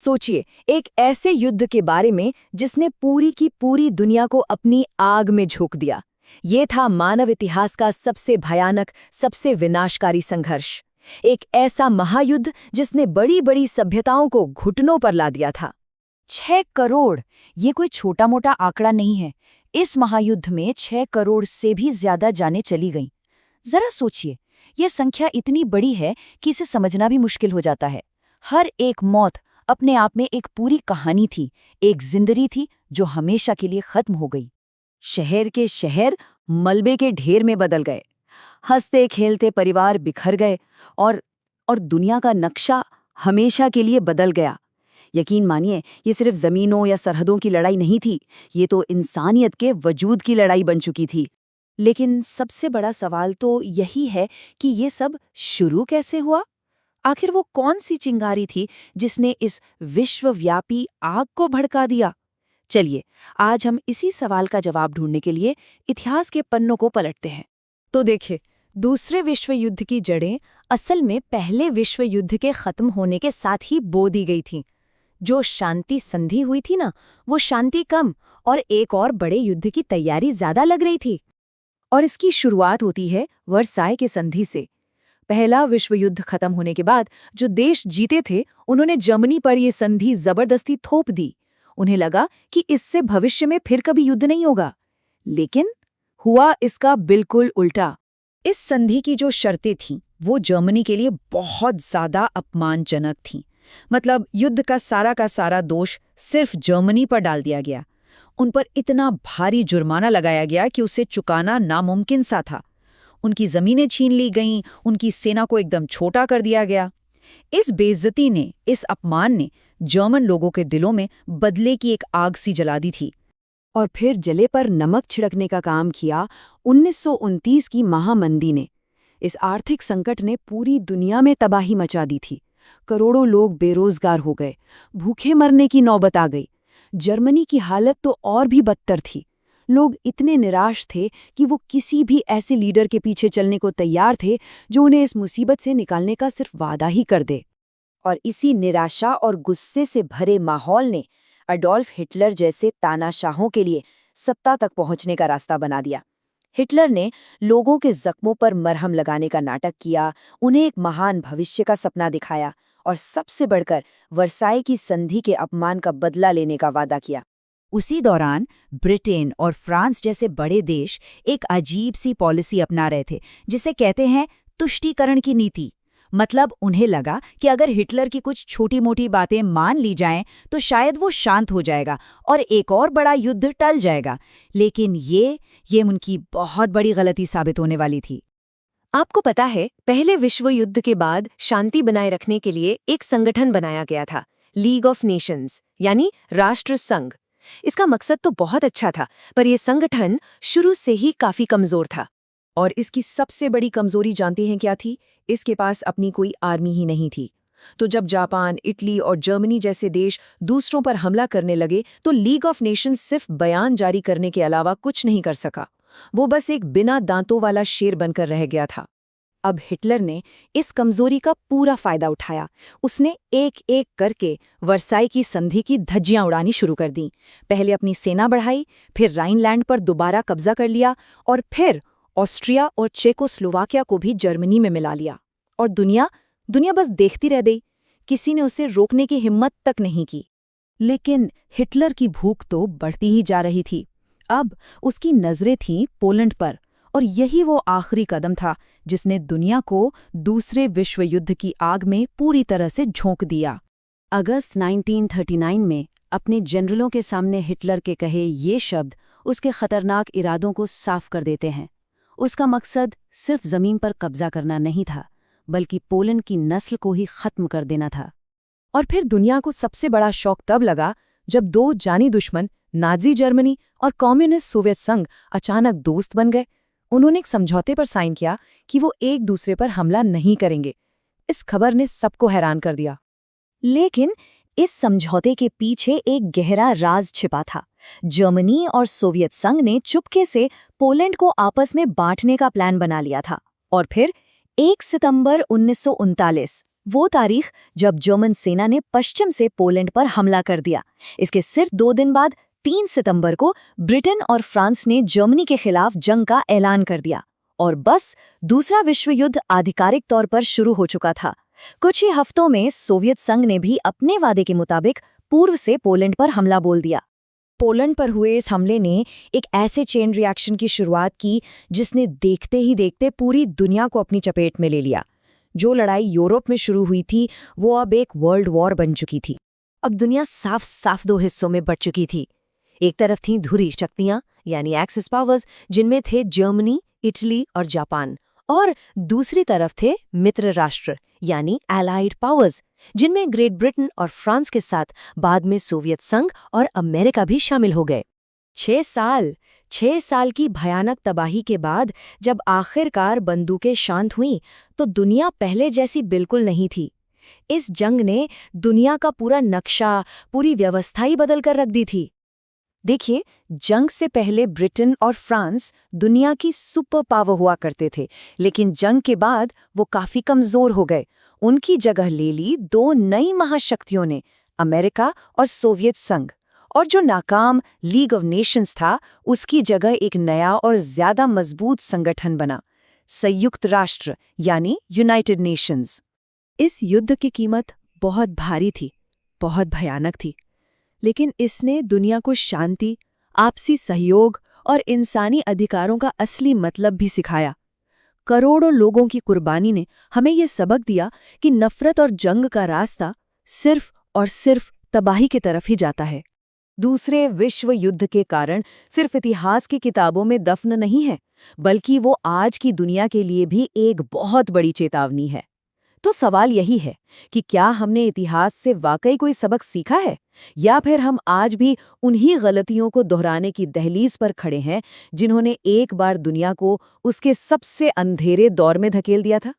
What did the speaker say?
सोचिए, एक ऐसे युद्ध के बारे में जिसने पूरी की पूरी दुनिया को अपनी आग में झोंक दिया। ये था मानव इतिहास का सबसे भयानक, सबसे विनाशकारी संघर्ष। एक ऐसा महायुद्ध जिसने बड़ी बड़ी सभ्यताओं को घुटनों पर ला दिया था। 6 करोड़, ये कोई छोटा मोटा आंकड़ा नहीं है। इस महायुद्ध में 6 करोड़ से भी ज्यादा जानें चली गईं। जरा सोचिए, ये संख्या इतनी बड़ी है कि इसे समझना भी मुश्किल हो जाता है। हर एक मौत अपने आप में एक पूरी कहानी थी, एक जिंदगी थी जो हमेशा के लिए खत्म हो गई। शहर के शहर मलबे के ढेर में बदल गए, हंसते खेलते परिवार बिखर गए, और दुनिया का नक्शा हमेशा के लिए बदल गया। यकीन मानिए, ये सिर्फ जमीनों या सरहदों की लड़ाई नहीं थी, ये तो इंसानियत के वजूद की लड़ाई बन चुकी थी। लेकिन सबसे बड़ा सवाल तो यही है कि ये सब शुरू कैसे हुआ? आखिर वो कौन सी चिंगारी थी जिसने इस विश्वव्यापी आग को भड़का दिया? चलिए, आज हम इसी सवाल का जवाब ढूंढने के लिए इतिहास के पन्नों को पलटते हैं। तो देखिए, दूसरे विश्व युद्ध की जड़ें असल में पहले विश्व युद्ध के खत्म होने के साथ ही बो दी गई थीं। जो शांति संधि हुई थी ना, वो शांति कम और एक और बड़े युद्ध की तैयारी ज्यादा लग रही थी। और इसकी शुरुआत होती है वर्साय के संधि से। पहला विश्व युद्ध खत्म होने के बाद जो देश जीते थे, उन्होंने जर्मनी पर यह संधि जबरदस्ती थोप दी। उन्हें लगा कि इससे भविष्य में फिर कभी युद्ध नहीं होगा। लेकिन हुआ इसका बिल्कुल उल्टा। इस संधि की जो शर्तें थीं, वो जर्मनी के लिए बहुत ज्यादा अपमानजनक थीं। मतलब युद्ध का सारा दोष सिर्फ जर्मनी पर डाल दिया गया। उन पर इतना भारी जुर्माना लगाया गया कि उसे चुकाना नामुमकिन सा था। उनकी जमीनें छीन ली गईं, उनकी सेना को एकदम छोटा कर दिया गया। इस बेइज्जती ने, इस अपमान ने जर्मन लोगों के दिलों में बदले की एक आग सी जला दी थी। और फिर जले पर नमक छिड़कने का काम किया 1929 की महामंदी ने। इस आर्थिक संकट ने पूरी दुनिया में तबाही मचा दी थी। करोड़ों लोग बेरोजगार हो गए, भूखे मरने की नौबत आ गई। जर्मनी की हालत तो और भी बदतर थी। लोग इतने निराश थे कि वो किसी भी ऐसे लीडर के पीछे चलने को तैयार थे जो उन्हें इस मुसीबत से निकालने का सिर्फ वादा ही कर दे। और इसी निराशा और गुस्से से भरे माहौल ने अडोल्फ हिटलर जैसे तानाशाहों के लिए सत्ता तक पहुंचने का रास्ता बना दिया। हिटलर ने लोगों के जख्मों पर मरहम लगाने का नाटक किया, उन्हें एक महान भविष्य का सपना दिखाया और सबसे बढ़कर वर्साई की संधि के अपमान का बदला लेने का वादा किया। उसी दौरान ब्रिटेन और फ्रांस जैसे बड़े देश एक अजीब सी पॉलिसी अपना रहे थे, जिसे कहते हैं तुष्टीकरण की नीति। मतलब उन्हें लगा कि अगर हिटलर की कुछ छोटी मोटी बातें मान ली जाएं तो शायद वो शांत हो जाएगा और एक और बड़ा युद्ध टल जाएगा। लेकिन ये उनकी बहुत बड़ी गलती साबित होने वाली थी। आपको पता है, पहले विश्व युद्ध के बाद शांति बनाए रखने के लिए एक संगठन बनाया गया था, लीग ऑफ नेशंस, यानी राष्ट्र संघ। इसका मकसद तो बहुत अच्छा था, पर यह संगठन शुरू से ही काफी कमजोर था। और इसकी सबसे बड़ी कमजोरी जानते हैं क्या थी? इसके पास अपनी कोई आर्मी ही नहीं थी। तो जब जापान, इटली और जर्मनी जैसे देश दूसरों पर हमला करने लगे तो लीग ऑफ नेशंस सिर्फ बयान जारी करने के अलावा कुछ नहीं कर सका। वो बस एक बिना दांतों वाला शेर बनकर रह गया था। अब हिटलर ने इस कमजोरी का पूरा फायदा उठाया। उसने एक एक करके वर्साई की संधि की धज्जियां उड़ानी शुरू कर दी। पहले अपनी सेना बढ़ाई, फिर राइनलैंड पर दोबारा कब्जा कर लिया और फिर ऑस्ट्रिया और चेकोस्लोवाकिया को भी जर्मनी में मिला लिया। और दुनिया बस देखती रह गई। किसी ने उसे रोकने की हिम्मत तक नहीं की। लेकिन हिटलर की भूख तो बढ़ती ही जा रही थी। अब उसकी नजरें थीं पोलैंड पर, और यही वो आखिरी कदम था जिसने दुनिया को दूसरे विश्व युद्ध की आग में पूरी तरह से झोंक दिया। अगस्त 1939 में अपने जनरलों के सामने हिटलर के कहे ये शब्द उसके खतरनाक इरादों को साफ कर देते हैं। उसका मकसद सिर्फ जमीन पर कब्जा करना नहीं था, बल्कि पोलैंड की नस्ल को ही खत्म कर देना था। और फिर दुनिया को सबसे बड़ा शौक तब लगा जब दो जानी दुश्मन, नाजी जर्मनी और कम्युनिस्ट सोवियत संघ, अचानक दोस्त बन गए। उन्होंने एक समझौते पर साइन किया कि वो एक दूसरे पर हमला नहीं करेंगे। इस खबर ने सबको हैरान कर दिया। लेकिन इस समझौते के पीछे एक गहरा राज छिपा था। जर्मनी और सोवियत संघ ने चुपके से पोलैंड को आपस में बांटने का प्लान बना लिया था। और फिर 1 सितंबर 1939 वो तारीख जब जर्मन सेना ने पश्चिम से पोलैंड पर हमला कर दिया। इसके सिर्फ 2 दिन बाद 3 सितंबर को ब्रिटेन और फ्रांस ने जर्मनी के खिलाफ जंग का ऐलान कर दिया और बस दूसरा विश्व युद्ध आधिकारिक तौर पर शुरू हो चुका था। कुछ ही हफ्तों में सोवियत संघ ने भी अपने वादे के मुताबिक पूर्व से पोलैंड पर हमला बोल दिया। पोलैंड पर हुए इस हमले ने एक ऐसे चेन रिएक्शन की शुरुआत की जिसने देखते ही देखते पूरी दुनिया को अपनी चपेट में ले लिया। जो लड़ाई यूरोप में शुरू हुई थी वो अब एक वर्ल्ड वॉर बन चुकी थी। अब दुनिया साफ साफ 2 हिस्सों में बट चुकी थी। एक तरफ थीं धुरी शक्तियां यानी एक्सिस पावर्स, जिनमें थे जर्मनी, इटली और जापान, और दूसरी तरफ थे मित्र राष्ट्र यानी एलाइड पावर्स, जिनमें ग्रेट ब्रिटेन और फ्रांस के साथ बाद में सोवियत संघ और अमेरिका भी शामिल हो गए। 6 साल की भयानक तबाही के बाद जब आखिरकार बंदूकें शांत हुईं तो दुनिया पहले जैसी बिल्कुल नहीं थी। इस जंग ने दुनिया का पूरा नक्शा, पूरी व्यवस्था ही बदल कर रख दी थी। देखिए, जंग से पहले ब्रिटेन और फ्रांस दुनिया की सुपर पावर हुआ करते थे, लेकिन जंग के बाद वो काफी कमजोर हो गए। उनकी जगह ले ली 2 नई महाशक्तियों ने, अमेरिका और सोवियत संघ। और जो नाकाम लीग ऑफ नेशंस था, उसकी जगह एक नया और ज्यादा मजबूत संगठन बना, संयुक्त राष्ट्र यानी यूनाइटेड नेशंस। इस युद्ध की कीमत बहुत भारी थी, बहुत भयानक थी, लेकिन इसने दुनिया को शांति, आपसी सहयोग और इंसानी अधिकारों का असली मतलब भी सिखाया। करोड़ों लोगों की कुर्बानी ने हमें ये सबक दिया कि नफरत और जंग का रास्ता सिर्फ और सिर्फ तबाही की तरफ ही जाता है। दूसरे विश्व युद्ध के कारण सिर्फ इतिहास की किताबों में दफन नहीं है, बल्कि वो आज की दुनिया के लिए भी एक बहुत बड़ी चेतावनी है। तो सवाल यही है कि क्या हमने इतिहास से वाकई कोई सबक सीखा है, या फिर हम आज भी उन्हीं गलतियों को दोहराने की दहलीज पर खड़े हैं जिन्होंने एक बार दुनिया को उसके सबसे अंधेरे दौर में धकेल दिया था।